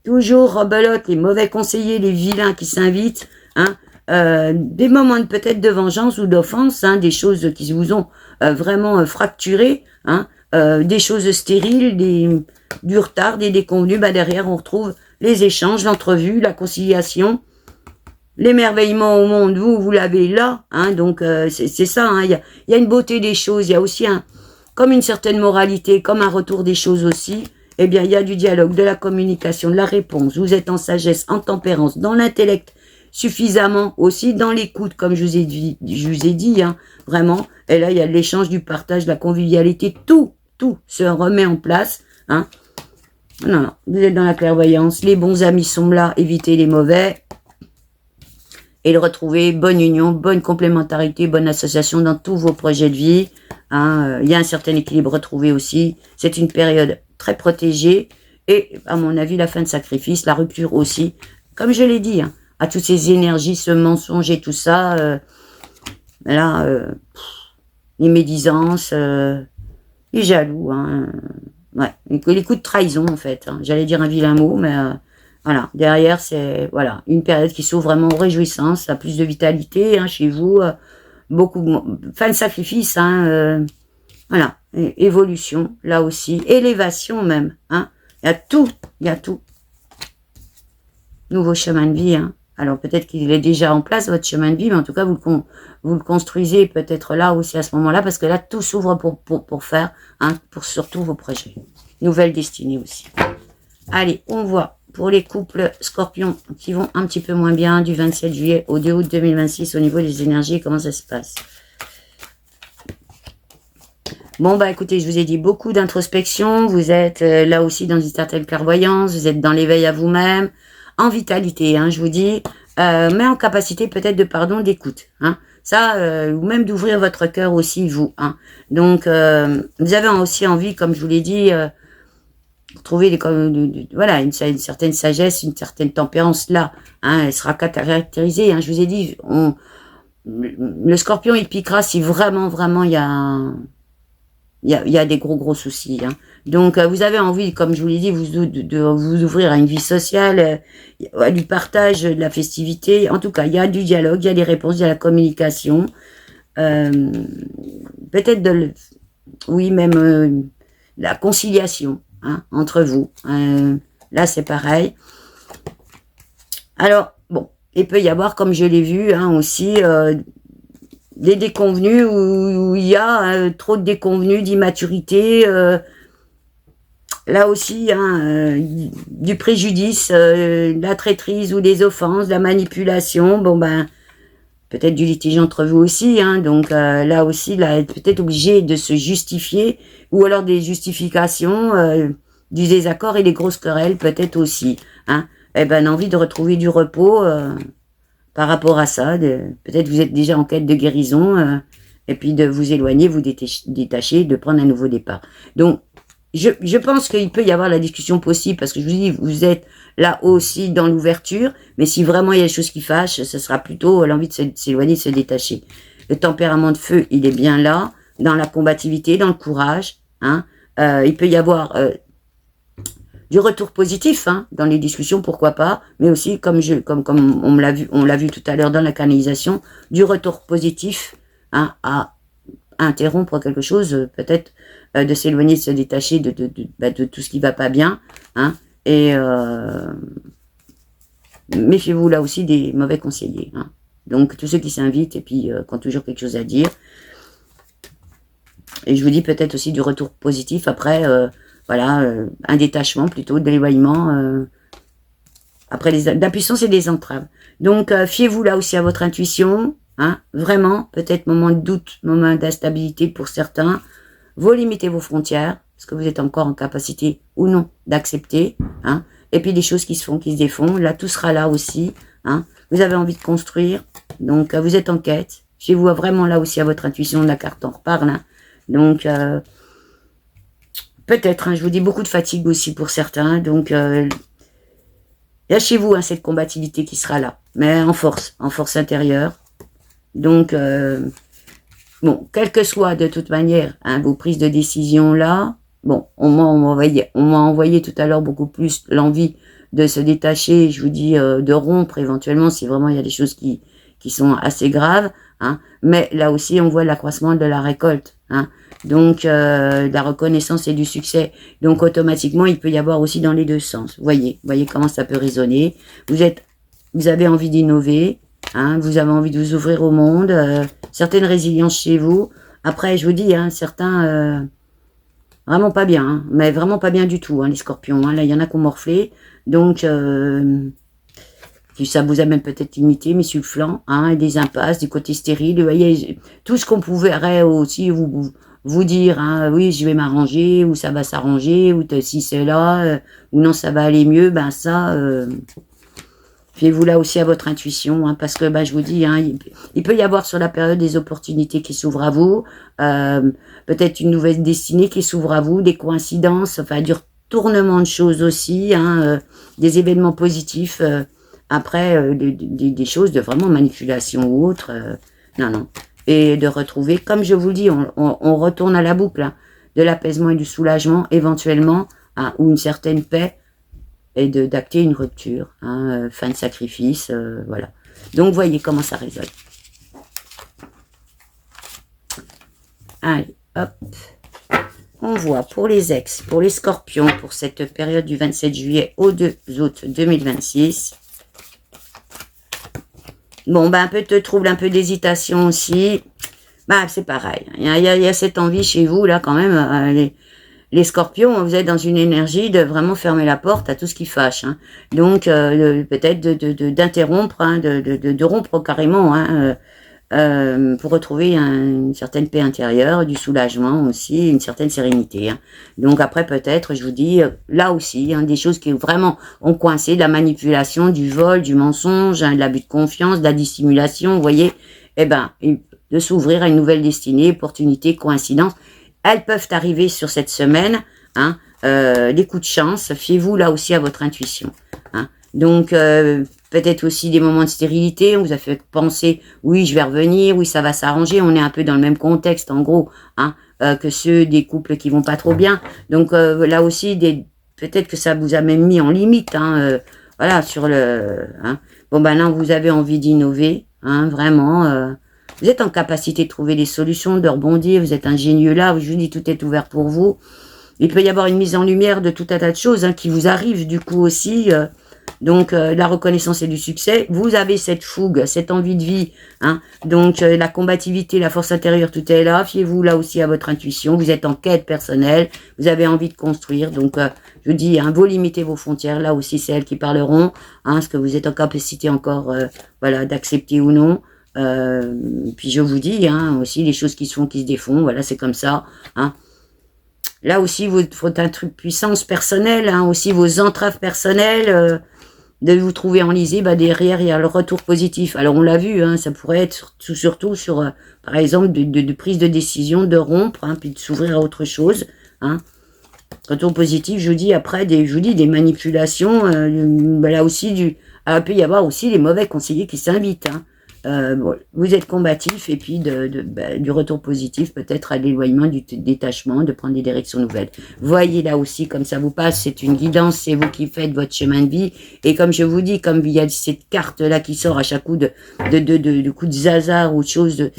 Toujours rebelote, les mauvais conseillers, les vilains qui s'invitent. Hein. des moments peut-être de vengeance ou d'offense, hein, des choses qui vous ont vraiment fracturé, hein, des choses stériles, du retard, des déconvenus. Derrière, on retrouve les échanges, l'entrevue, la conciliation, l'émerveillement au monde. Vous l'avez là, hein, donc c'est ça. Hein, y a une beauté des choses. Il y a aussi comme une certaine moralité, comme un retour des choses aussi. Eh bien, il y a du dialogue, de la communication, de la réponse. Vous êtes en sagesse, en tempérance, dans l'intellect, suffisamment aussi dans l'écoute, comme je vous ai dit, hein, vraiment. Et là, il y a l'échange, du partage, de la convivialité, tout se remet en place, hein. Non, vous êtes dans la clairvoyance, les bons amis sont là, évitez les mauvais, et le retrouver, bonne union, bonne complémentarité, bonne association dans tous vos projets de vie, hein. Il y a un certain équilibre retrouvé aussi, c'est une période très protégée, et à mon avis, la fin de sacrifice, la rupture aussi, comme je l'ai dit, hein, à toutes ces énergies, ce mensonge et tout ça, les médisances, les jaloux, hein, ouais, les coups de trahison en fait, hein. J'allais dire un vilain mot, mais voilà, derrière c'est voilà une période qui s'ouvre vraiment aux réjouissances, à plus de vitalité, hein, chez vous, beaucoup fin de sacrifice, hein, voilà, évolution là aussi, élévation même, hein, il y a tout, nouveau chemin de vie, hein. Alors peut-être qu'il est déjà en place, votre chemin de vie, mais en tout cas, vous le construisez peut-être là aussi à ce moment-là, parce que là, tout s'ouvre pour faire, hein, pour surtout vos projets. Nouvelle destinée aussi. Allez, on voit pour les couples scorpions qui vont un petit peu moins bien, du 27 juillet au 2 août 2026, au niveau des énergies, comment ça se passe. Bon, écoutez, je vous ai dit beaucoup d'introspection, vous êtes là aussi dans une certaine clairvoyance, vous êtes dans l'éveil à vous-même, en vitalité, hein, je vous dis, mais en capacité peut-être de pardon, d'écoute, hein. Ça, ou même d'ouvrir votre cœur aussi, vous, hein. Donc, vous avez aussi envie, comme je vous l'ai dit, trouver voilà, une certaine sagesse, une certaine tempérance là, hein, elle sera caractérisée, hein, je vous ai dit, le scorpion, il piquera si vraiment il y a des gros soucis, hein. Donc, vous avez envie, comme je vous l'ai dit, de vous ouvrir à une vie sociale, à du partage, de la festivité. En tout cas, il y a du dialogue, il y a des réponses, il y a la communication. Peut-être même la conciliation, hein, entre vous. Là, c'est pareil. Alors, bon, il peut y avoir, comme je l'ai vu, hein, aussi... des déconvenus où il y a trop de déconvenus, d'immaturité, là aussi, hein, du préjudice, la traîtrise ou des offenses, la manipulation, peut-être du litige entre vous aussi, hein, donc là aussi, peut-être obligé de se justifier, ou alors des justifications, du désaccord et des grosses querelles, peut-être aussi, hein, envie de retrouver du repos, par rapport à ça, peut-être vous êtes déjà en quête de guérison, et puis de vous éloigner, vous détacher, de prendre un nouveau départ. Donc, je pense qu'il peut y avoir la discussion possible, parce que je vous dis, vous êtes là aussi dans l'ouverture, mais si vraiment il y a des choses qui fâchent, ce sera plutôt l'envie de s'éloigner, de se détacher. Le tempérament de feu, il est bien là, dans la combativité, dans le courage, hein. Il peut y avoir... du retour positif, hein, dans les discussions, pourquoi pas, mais aussi, comme on l'a vu tout à l'heure dans la canalisation, du retour positif, hein, à interrompre quelque chose, peut-être de s'éloigner, de se détacher de tout ce qui va pas bien, hein, et méfiez-vous là aussi des mauvais conseillers, hein. Donc tous ceux qui s'invitent et puis qui ont toujours quelque chose à dire. Et je vous dis peut-être aussi du retour positif après. Voilà, un détachement plutôt, de l'éloignement, après d'impuissance et des entraves. Donc, fiez-vous là aussi à votre intuition, hein, vraiment, peut-être moment de doute, moment d'instabilité pour certains. Vous limitez vos frontières, parce que vous êtes encore en capacité ou non d'accepter, hein, et puis des choses qui se font, qui se défont, là, tout sera là aussi, hein. Vous avez envie de construire, donc vous êtes en quête. Fiez-vous vraiment là aussi à votre intuition, la carte en reparle, hein. Donc, peut-être, hein, je vous dis beaucoup de fatigue aussi pour certains, donc lâchez-vous, hein, cette combativité qui sera là, mais en force intérieure. Donc, quel que soit de toute manière, hein, vos prises de décision là, on m'a envoyé tout à l'heure beaucoup plus l'envie de se détacher, je vous dis, de rompre éventuellement, si vraiment il y a des choses qui qui sont assez graves, hein, mais là aussi, on voit l'accroissement de la récolte, hein, donc de la reconnaissance et du succès. Donc, automatiquement, il peut y avoir aussi dans les deux sens. Voyez comment ça peut résonner. Vous avez envie d'innover, hein, vous avez envie de vous ouvrir au monde, certaines résiliences chez vous. Après, je vous dis, hein, certains... vraiment pas bien, hein, mais vraiment pas bien du tout, hein, les scorpions. Hein, là, il y en a qui ont morflé. Donc, ça vous amène peut-être limité, mais sur le flanc, hein, des impasses, du côté stérile. Vous voyez, tout ce qu'on pouvait aussi vous dire, hein, oui, je vais m'arranger, ou ça va s'arranger, ou si c'est là, ou non, ça va aller mieux, ben ça... fiez-vous là aussi à votre intuition, hein, parce que je vous dis, hein, il peut y avoir sur la période des opportunités qui s'ouvrent à vous, peut-être une nouvelle destinée qui s'ouvre à vous, des coïncidences, enfin du retournement de choses aussi, hein, des événements positifs, après des choses de vraiment manipulation ou autre, non. Et de retrouver, comme je vous dis, on retourne à la boucle, hein, de l'apaisement et du soulagement, éventuellement, hein, ou une certaine paix, et d'acter une rupture, hein, fin de sacrifice, voilà. Donc, voyez comment ça résonne. Allez, hop. On voit pour les ex, pour les scorpions, pour cette période du 27 juillet au 2 août 2026. Bon, un peu de trouble, un peu d'hésitation aussi. C'est pareil. Il y a cette envie chez vous, là, quand même, les scorpions, vous êtes dans une énergie de vraiment fermer la porte à tout ce qui fâche. Hein. Donc, peut-être d'interrompre, hein, de rompre carrément, hein, pour retrouver une certaine paix intérieure, du soulagement aussi, une certaine sérénité. Hein. Donc après, peut-être, je vous dis, là aussi, hein, des choses qui vraiment ont coincé, de la manipulation, du vol, du mensonge, hein, de l'abus de confiance, de la dissimulation, vous voyez, de s'ouvrir à une nouvelle destinée, opportunité, coïncidence. Elles peuvent arriver sur cette semaine, hein, des coups de chance. Fiez-vous là aussi à votre intuition. Hein. Donc, peut-être aussi des moments de stérilité. On vous a fait penser, oui, je vais revenir, oui, ça va s'arranger. On est un peu dans le même contexte, en gros, hein, que ceux des couples qui vont pas trop bien. Donc, là aussi, peut-être que ça vous a même mis en limite, hein, voilà, sur le... Hein. Bon, là, vous avez envie d'innover, hein, vraiment... Vous êtes en capacité de trouver des solutions, de rebondir, vous êtes ingénieux là, je vous dis, tout est ouvert pour vous. Il peut y avoir une mise en lumière de tout un tas de choses, hein, qui vous arrivent du coup aussi. Donc, la reconnaissance et du succès. Vous avez cette fougue, cette envie de vie. Hein, donc, la combativité, la force intérieure, tout est là. Fiez-vous là aussi à votre intuition. Vous êtes en quête personnelle. Vous avez envie de construire. Donc, je vous dis, hein, vous limitez vos frontières. Là aussi, c'est elles qui parleront. Hein, ce que vous êtes en capacité encore voilà, d'accepter ou non. Puis je vous dis, hein, aussi les choses qui se font, qui se défont, voilà, c'est comme ça. Hein. Là aussi, il faut un truc puissance personnelle, hein, aussi vos entraves personnelles, de vous trouver enlisé, derrière il y a le retour positif. Alors on l'a vu, hein, ça pourrait être surtout sur, par exemple, de prise de décision, de rompre, hein, puis de s'ouvrir à autre chose. Hein. Retour positif, je vous dis, après, des manipulations, là aussi, il peut y avoir aussi les mauvais conseillers qui s'invitent, hein. Bon, vous êtes combatif et puis du retour positif, peut-être à l'éloignement, du détachement, de prendre des directions nouvelles. Voyez là aussi comme ça vous passe, c'est une guidance, c'est vous qui faites votre chemin de vie. Et comme je vous dis, comme il y a cette carte là qui sort à chaque coup de coups de hasard ou de choses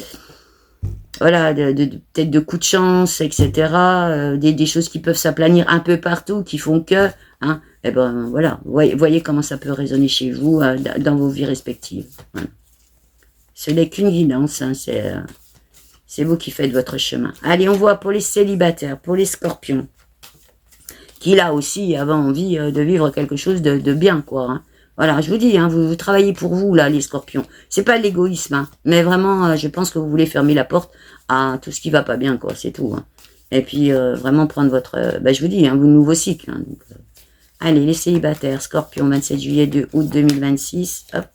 voilà, peut-être de coups de chance, etc. Des choses qui peuvent s'aplanir un peu partout, qui font que, hein, voilà, voyez comment ça peut résonner chez vous, dans vos vies respectives. Voilà. Ce n'est qu'une guidance, hein, c'est vous qui faites votre chemin. Allez, on voit pour les célibataires, pour les scorpions, qui là aussi avaient envie de vivre quelque chose de bien, quoi. Hein. Voilà, je vous dis, hein, vous travaillez pour vous, là, les scorpions. C'est pas l'égoïsme, hein, mais vraiment, je pense que vous voulez fermer la porte à tout ce qui va pas bien, quoi, c'est tout. Hein. Et puis, vraiment prendre votre... je vous dis, hein, vos nouveaux cycles. Hein, donc, allez, les célibataires, scorpion, 27 juillet, 2 août 2026, hop.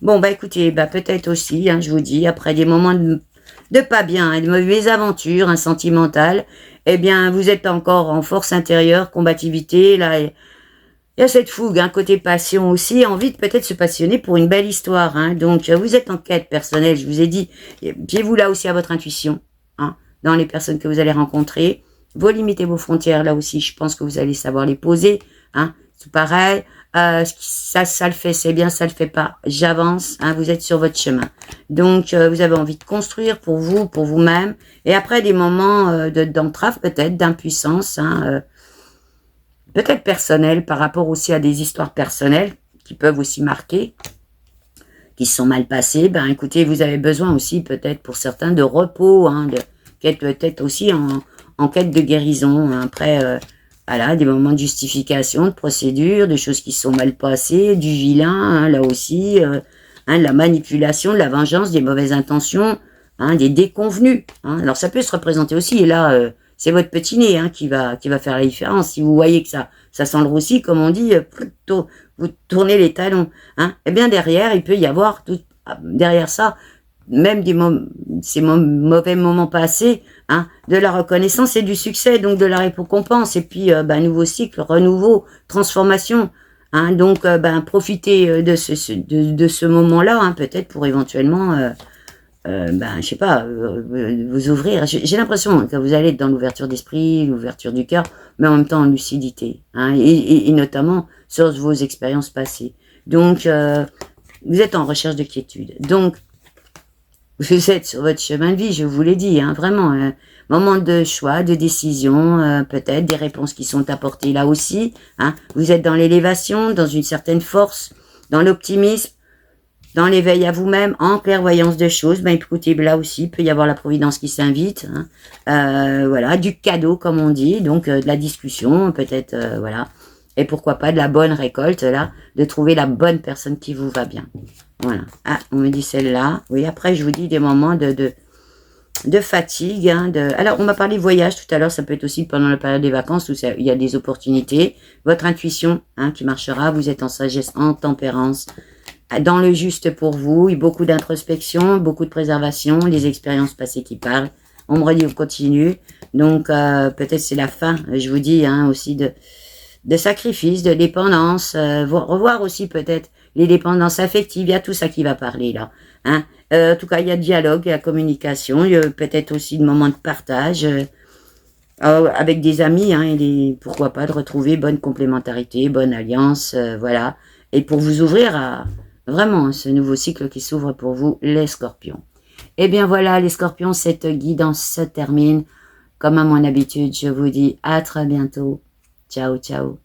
Bon, écoutez, peut-être aussi, hein, je vous dis, après des moments de pas bien, hein, de mauvaises aventures, hein, sentimentales, vous êtes encore en force intérieure, combativité, là, il y a cette fougue, hein, côté passion aussi, envie de peut-être se passionner pour une belle histoire, hein, donc vous êtes en quête personnelle, je vous ai dit, fiez-vous là aussi à votre intuition, hein, dans les personnes que vous allez rencontrer, vous limitez vos frontières, là aussi, je pense que vous allez savoir les poser, hein, c'est pareil, Ça le fait, c'est bien, ça le fait pas. J'avance, hein, vous êtes sur votre chemin. Donc, vous avez envie de construire pour vous, pour vous-même. Et après, des moments d'entrave, peut-être, d'impuissance, hein, peut-être personnel, par rapport aussi à des histoires personnelles qui peuvent aussi marquer, qui se sont mal passées. Ben, écoutez, vous avez besoin aussi, peut-être, pour certains, de repos, hein, peut-être aussi en quête de guérison. Hein. Après, voilà, des moments de justification, de procédure, de choses qui sont mal passées, du vilain, hein, là aussi, hein, de la manipulation, de la vengeance, des mauvaises intentions, hein, des déconvenus. Hein. Alors ça peut se représenter aussi, et là, c'est votre petit nez hein, qui va faire la différence. Si vous voyez que ça sent le roussi, comme on dit, plutôt vous tournez les talons. Hein. Et bien derrière, il peut y avoir derrière ça, même ces mauvais moments passés, hein, de la reconnaissance et du succès, donc de la récompense, et puis nouveau cycle, renouveau, transformation. Hein, donc profitez de ce moment-là, hein, peut-être pour éventuellement, je sais pas, vous ouvrir. J'ai l'impression que vous allez être dans l'ouverture d'esprit, l'ouverture du cœur, mais en même temps en lucidité, hein, et notamment sur vos expériences passées. Donc, vous êtes en recherche de quiétude. Donc, vous êtes sur votre chemin de vie, je vous l'ai dit, hein, vraiment, moment de choix, de décision, peut-être des réponses qui sont apportées là aussi. Hein. Vous êtes dans l'élévation, dans une certaine force, dans l'optimisme, dans l'éveil à vous-même, en clairvoyance de choses. Ben écoutez, là aussi, il peut y avoir la providence qui s'invite. Hein. Voilà, du cadeau, comme on dit, donc de la discussion, peut-être, voilà. Et pourquoi pas de la bonne récolte, là, de trouver la bonne personne qui vous va bien. Voilà. Ah, on me dit celle-là. Oui, après, je vous dis des moments de fatigue. Hein, Alors, on m'a parlé voyage tout à l'heure. Ça peut être aussi pendant la période des vacances où il y a des opportunités. Votre intuition hein, qui marchera. Vous êtes en sagesse, en tempérance, dans le juste pour vous. Et beaucoup d'introspection, beaucoup de préservation, les expériences passées qui parlent. On me redit, on continue. Donc, peut-être c'est la fin, je vous dis, hein, aussi de sacrifice, de dépendance. Revoir aussi peut-être les dépendances affectives, il y a tout ça qui va parler là. Hein. En tout cas, il y a dialogue, il y a communication, il y a peut-être aussi de moments de partage avec des amis, hein, et pourquoi pas de retrouver bonne complémentarité, bonne alliance, voilà. Et pour vous ouvrir à vraiment ce nouveau cycle qui s'ouvre pour vous, les scorpions. Eh bien voilà, les scorpions, cette guidance se termine. Comme à mon habitude, je vous dis à très bientôt. Ciao, ciao.